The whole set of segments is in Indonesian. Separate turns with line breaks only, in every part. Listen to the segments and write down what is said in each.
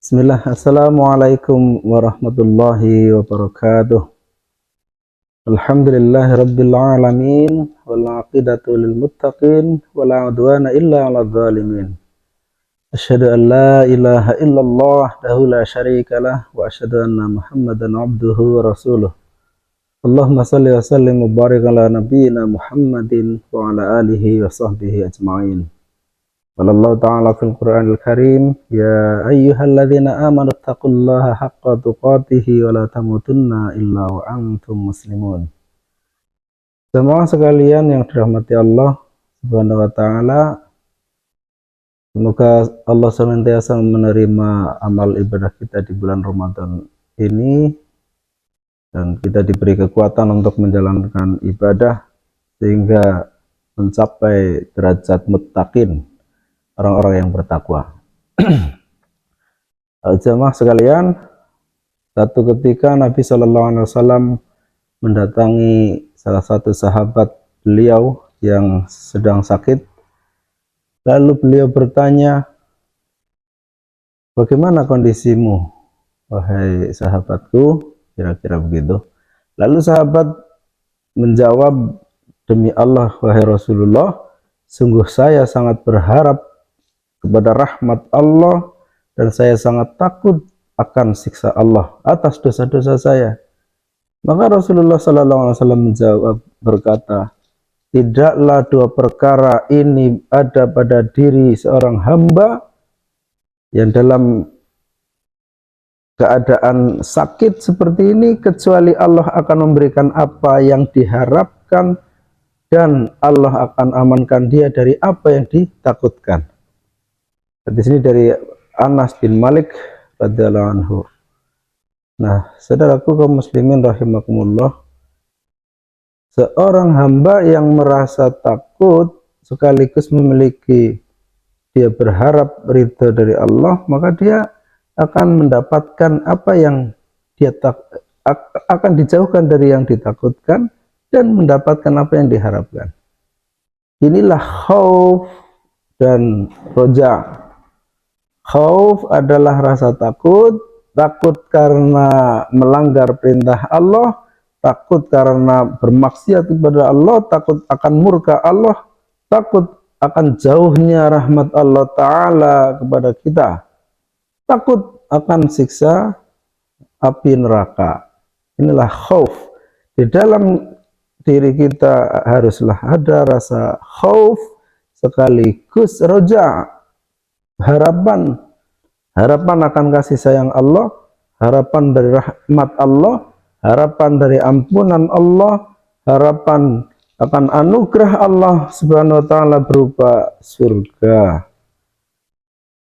Bismillah, Assalamualaikum warahmatullahi wabarakatuh. Alhamdulillahi rabbil alamin, wal aqidatu lil muttaqin, wala udwana illa 'alal zalimin. Asyhadu an la ilaha illallah wahdahu la syarikalah wa asyhadu anna Muhammadan 'abduhu wa rasuluh. Allahumma shalli wa sallim wa barik ala nabiyyina Muhammadin wa ala alihi wa sahbihi ajma'in. Wallahu ta'ala fil Qur'anil Karim, ya ayyuhalladzina amanu taqullaha haqqa tuqatih wa la tamutunna illa wa antum muslimun. Semua sekalian yang dirahmati Allah Subhanahu wa taala, semoga Allah senantiasa menerima amal ibadah kita di bulan Ramadan ini dan kita diberi kekuatan untuk menjalankan ibadah sehingga mencapai derajat muttaqin, orang-orang yang bertakwa. Jemaah sekalian, satu ketika Nabi Shallallahu Alaihi Wasallam mendatangi salah satu sahabat beliau yang sedang sakit. Lalu beliau bertanya, "Bagaimana kondisimu, wahai sahabatku?" Kira-kira begitu. Lalu sahabat menjawab, "Demi Allah, wahai Rasulullah, sungguh saya sangat berharap kepada rahmat Allah dan saya sangat takut akan siksa Allah atas dosa-dosa saya." Maka Rasulullah SAW menjawab berkata, "Tidaklah dua perkara ini ada pada diri seorang hamba yang dalam keadaan sakit seperti ini, kecuali Allah akan memberikan apa yang diharapkan dan Allah akan amankan dia dari apa yang ditakutkan." Di sini dari Anas bin Malik radhiyallahu anhu. Nah, saudaraku kaum muslimin rahimakumullah, seorang hamba yang merasa takut sekaligus memiliki dia berharap ridho dari Allah, maka dia akan mendapatkan apa yang dia akan dijauhkan dari yang ditakutkan dan mendapatkan apa yang diharapkan. Inilah khauf dan roja. Khauf adalah rasa takut, takut karena melanggar perintah Allah, takut karena bermaksiat kepada Allah, takut akan murka Allah, takut akan jauhnya rahmat Allah Ta'ala kepada kita, takut akan siksa api neraka. Inilah khauf. Di dalam diri kita haruslah ada rasa khauf sekaligus roja, harapan akan kasih sayang Allah, harapan dari rahmat Allah, harapan dari ampunan Allah, harapan akan anugerah Allah Subhanahu wa taala berupa surga.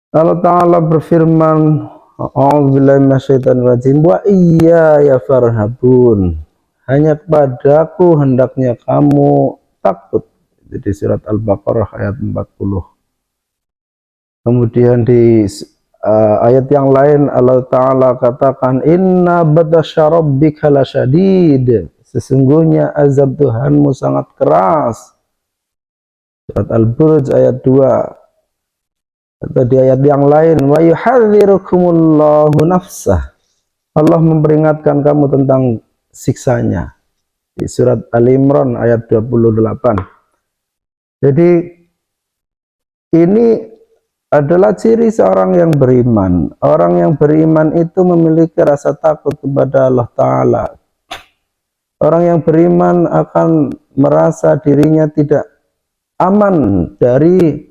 Allah Ta'ala berfirman, "A'udzubillahi minasyaitonir rajim, wa iyaya farhabun." Hanya kepadaku hendaknya kamu takut. Di surat Al-Baqarah ayat 40. Kemudian di ayat yang lain Allah Ta'ala katakan, "Inna batasya rabbika lasyadid." Sesungguhnya azab Tuhanmu sangat keras. Surat Al-Buruj ayat 2. Atau di ayat yang lain, "Wa yuhadzirukumullahu nafsah." Allah memperingatkan kamu tentang siksanya. Di surat Al-Imran ayat 28. Jadi ini adalah ciri seorang yang beriman. Orang yang beriman itu memiliki rasa takut kepada Allah Ta'ala. Orang yang beriman akan merasa dirinya tidak aman dari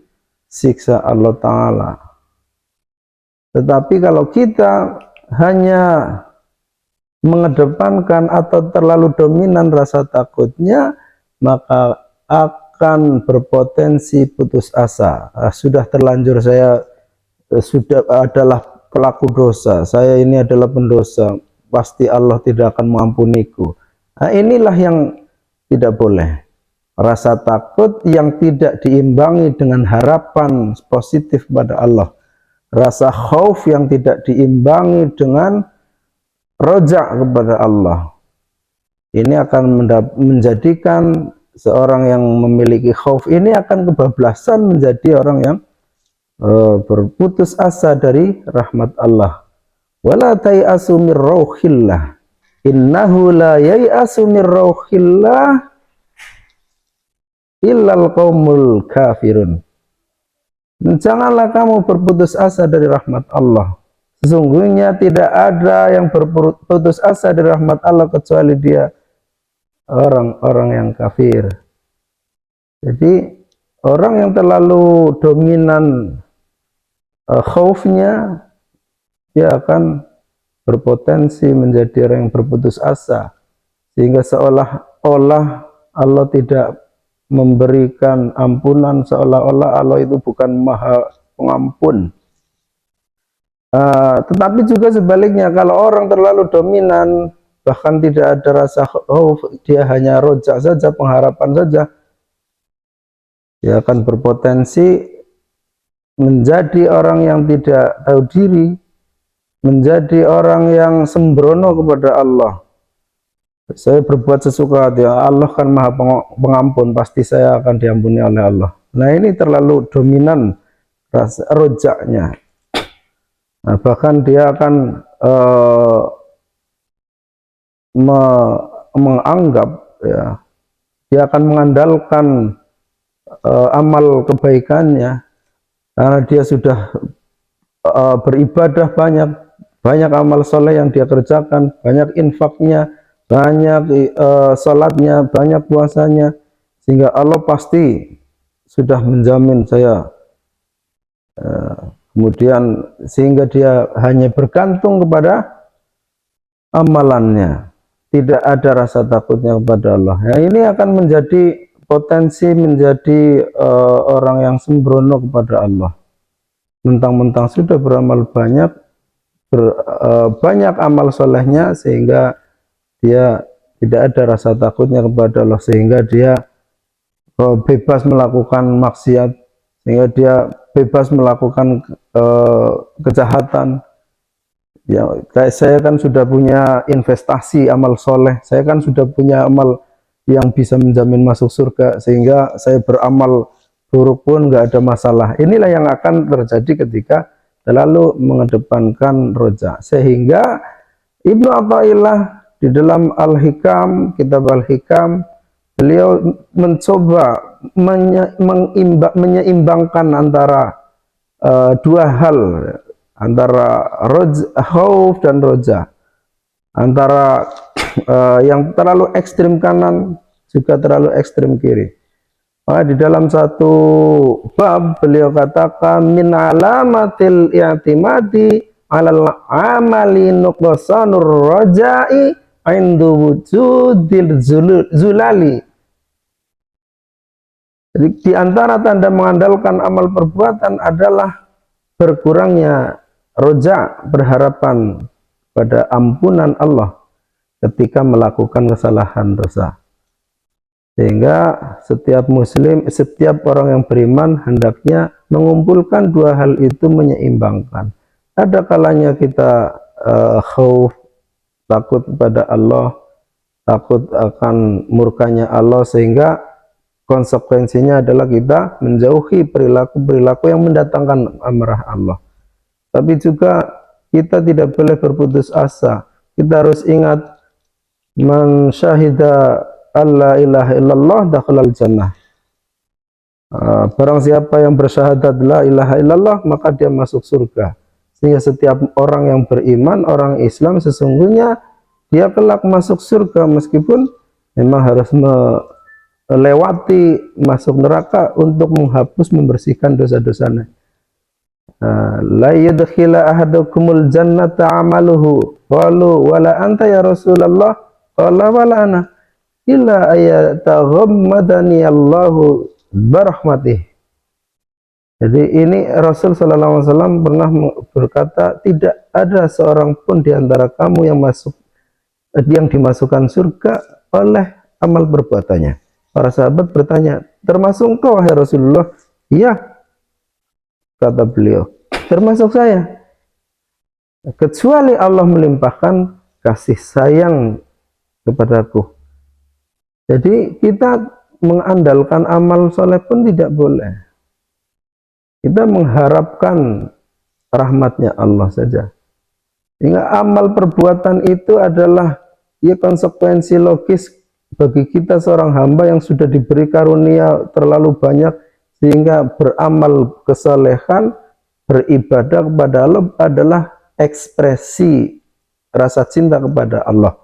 siksa Allah Ta'ala. Tetapi kalau kita hanya mengedepankan atau terlalu dominan rasa takutnya, maka akan berpotensi putus asa. Sudah terlanjur saya sudah adalah pelaku dosa, saya ini adalah pendosa, pasti Allah tidak akan mengampuniku. Nah, inilah yang tidak boleh. Rasa takut yang tidak diimbangi dengan harapan positif pada Allah. Rasa khauf yang tidak diimbangi dengan roja kepada Allah. Ini akan menjadikan seorang yang memiliki khauf ini akan kebablasan menjadi orang yang berputus asa dari rahmat Allah. Wala tayasu mir rauhillah. Innahu la yayasu mir rauhillah illal qaumul kafirun. Janganlah kamu berputus asa dari rahmat Allah. Sesungguhnya tidak ada yang berputus asa dari rahmat Allah kecuali dia orang-orang yang kafir. Jadi orang yang terlalu dominan khaufnya, dia akan berpotensi menjadi orang yang berputus asa, sehingga seolah-olah Allah tidak memberikan ampunan, seolah-olah Allah itu bukan maha pengampun. Tetapi juga sebaliknya, kalau orang terlalu dominan, bahkan tidak ada rasa khauf, dia hanya roja saja, pengharapan saja, dia akan berpotensi menjadi orang yang tidak tahu diri, menjadi orang yang sembrono kepada Allah. Saya berbuat sesuka hati, Allah kan maha pengampun, pasti saya akan diampuni oleh Allah. Nah, ini terlalu dominan rasa rojaknya. Nah, bahkan dia akan menganggap, ya, dia akan mengandalkan amal kebaikannya, karena dia sudah beribadah banyak amal soleh yang dia kerjakan, banyak infaknya, banyak salatnya, banyak puasanya, sehingga Allah pasti sudah menjamin saya. Kemudian sehingga dia hanya bergantung kepada amalannya, tidak ada rasa takutnya kepada Allah. Ya, ini akan menjadi potensi menjadi orang yang sembrono kepada Allah. Mentang-mentang sudah beramal banyak, banyak amal solehnya, sehingga dia tidak ada rasa takutnya kepada Allah, sehingga dia bebas melakukan maksiat, sehingga dia bebas melakukan kejahatan. Ya, kayak saya kan sudah punya investasi amal soleh, saya kan sudah punya amal yang bisa menjamin masuk surga, sehingga saya beramal buruk pun nggak ada masalah. Inilah yang akan terjadi ketika terlalu mengedepankan roja. Sehingga Ibnu Athaillah di dalam Al-Hikam, kitab Al-Hikam, beliau mencoba menyeimbangkan antara dua hal, antara khauf dan roja, antara yang terlalu ekstrim kanan juga terlalu ekstrim kiri. Di dalam satu bab beliau katakan, min alamatil i'timadi alal amali nuqsanur raja'i indu wujudil zulali. Jadi di antara tanda mengandalkan amal perbuatan adalah berkurangnya roja, berharapan pada ampunan Allah ketika melakukan kesalahan dosa. Sehingga setiap muslim, setiap orang yang beriman hendaknya mengumpulkan dua hal itu, menyeimbangkan. Ada kalanya kita khauf, takut kepada Allah, takut akan murkanya Allah, sehingga konsekuensinya adalah kita menjauhi perilaku-perilaku yang mendatangkan amarah Allah. Tapi juga kita tidak boleh berputus asa. Kita harus ingat, man syahida alla ilaha illallah dakhalal jannah. Barang siapa yang bersyahadat la ilaha illallah, maka dia masuk surga. Sehingga setiap orang yang beriman, orang Islam, sesungguhnya dia kelak masuk surga, meskipun memang harus melewati masuk neraka untuk menghapus, membersihkan dosa-dosanya. La yadkhila ahadukumul jannata amaluhu qalu wala anta ya Rasulullah qala wala ana illa ayataghammadani Allahu barahmatih. Jadi ini Rasul sallallahu alaihi wasallam pernah berkata, tidak ada seorang pun di antara kamu yang dimasukkan surga oleh amal perbuatannya. Para sahabat bertanya, termasuk engkau wahai Rasulullah? Iya, kata beliau, termasuk saya. Kecuali Allah melimpahkan kasih sayang kepadaku. Jadi kita mengandalkan amal soleh pun tidak boleh. Kita mengharapkan rahmatnya Allah saja. Hingga amal perbuatan itu adalah ya konsekuensi logis bagi kita seorang hamba yang sudah diberi karunia terlalu banyak, sehingga beramal kesalehan, beribadah kepada Allah adalah ekspresi rasa cinta kepada Allah.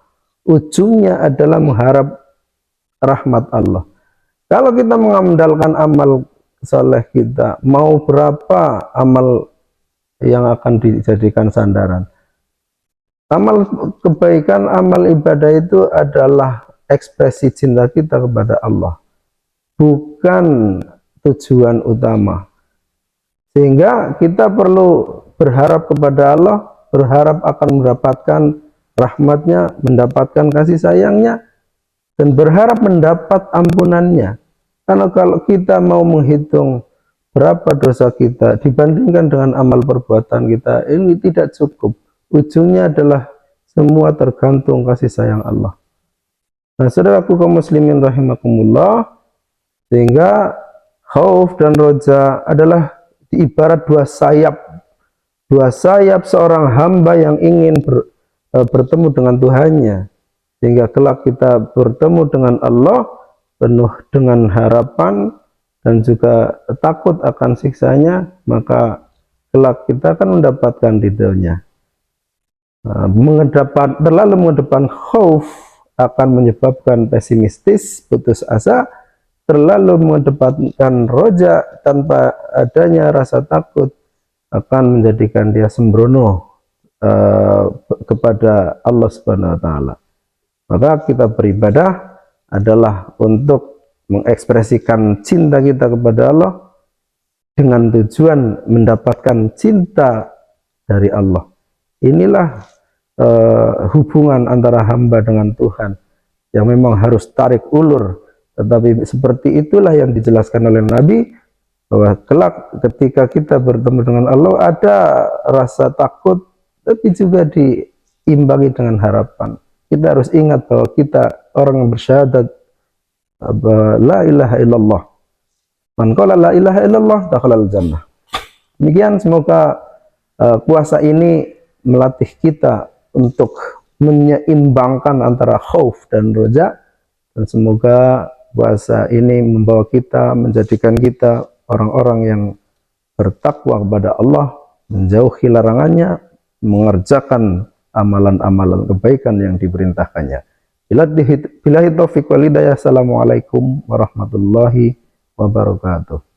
Ujungnya adalah mengharap rahmat Allah. Kalau kita mengandalkan amal soleh kita, mau berapa amal yang akan dijadikan sandaran? Amal kebaikan, amal ibadah itu adalah ekspresi cinta kita kepada Allah, bukan tujuan utama. Sehingga kita perlu berharap kepada Allah, berharap akan mendapatkan rahmatnya, mendapatkan kasih sayangnya, dan berharap mendapat ampunannya. Karena kalau kita mau menghitung berapa dosa kita dibandingkan dengan amal perbuatan kita, ini tidak cukup. Ujungnya adalah semua tergantung kasih sayang Allah. Nah, saudaraku kaum muslimin rahimakumullah, sehingga khauf dan roja adalah ibarat dua sayap seorang hamba yang ingin bertemu dengan Tuhannya, sehingga kelak kita bertemu dengan Allah penuh dengan harapan dan juga takut akan siksanya, maka kelak kita akan mendapatkan ridhonya. Terlalu mengedepan khauf akan menyebabkan pesimistis, putus asa. Terlalu mengedepankan roja tanpa adanya rasa takut akan menjadikan dia sembrono kepada Allah Subhanahu wa taala. Maka kita beribadah adalah untuk mengekspresikan cinta kita kepada Allah dengan tujuan mendapatkan cinta dari Allah. Inilah hubungan antara hamba dengan Tuhan yang memang harus tarik ulur. Tetapi seperti itulah yang dijelaskan oleh Nabi, bahwa kelak ketika kita bertemu dengan Allah ada rasa takut, tapi juga diimbangi dengan harapan. Kita harus ingat bahwa kita orang yang bersyahadat la ilaha illallah. Man qala la ilaha illallah dakhalal jannah. Demikian, semoga puasa ini melatih kita untuk menyeimbangkan antara khauf dan roja, dan semoga puasa ini membawa kita, menjadikan kita orang-orang yang bertakwa kepada Allah, menjauhi larangannya, mengerjakan amalan-amalan kebaikan yang diperintahkannya. Billahi taufiq wal hidayah. Assalamualaikum warahmatullahi wabarakatuh.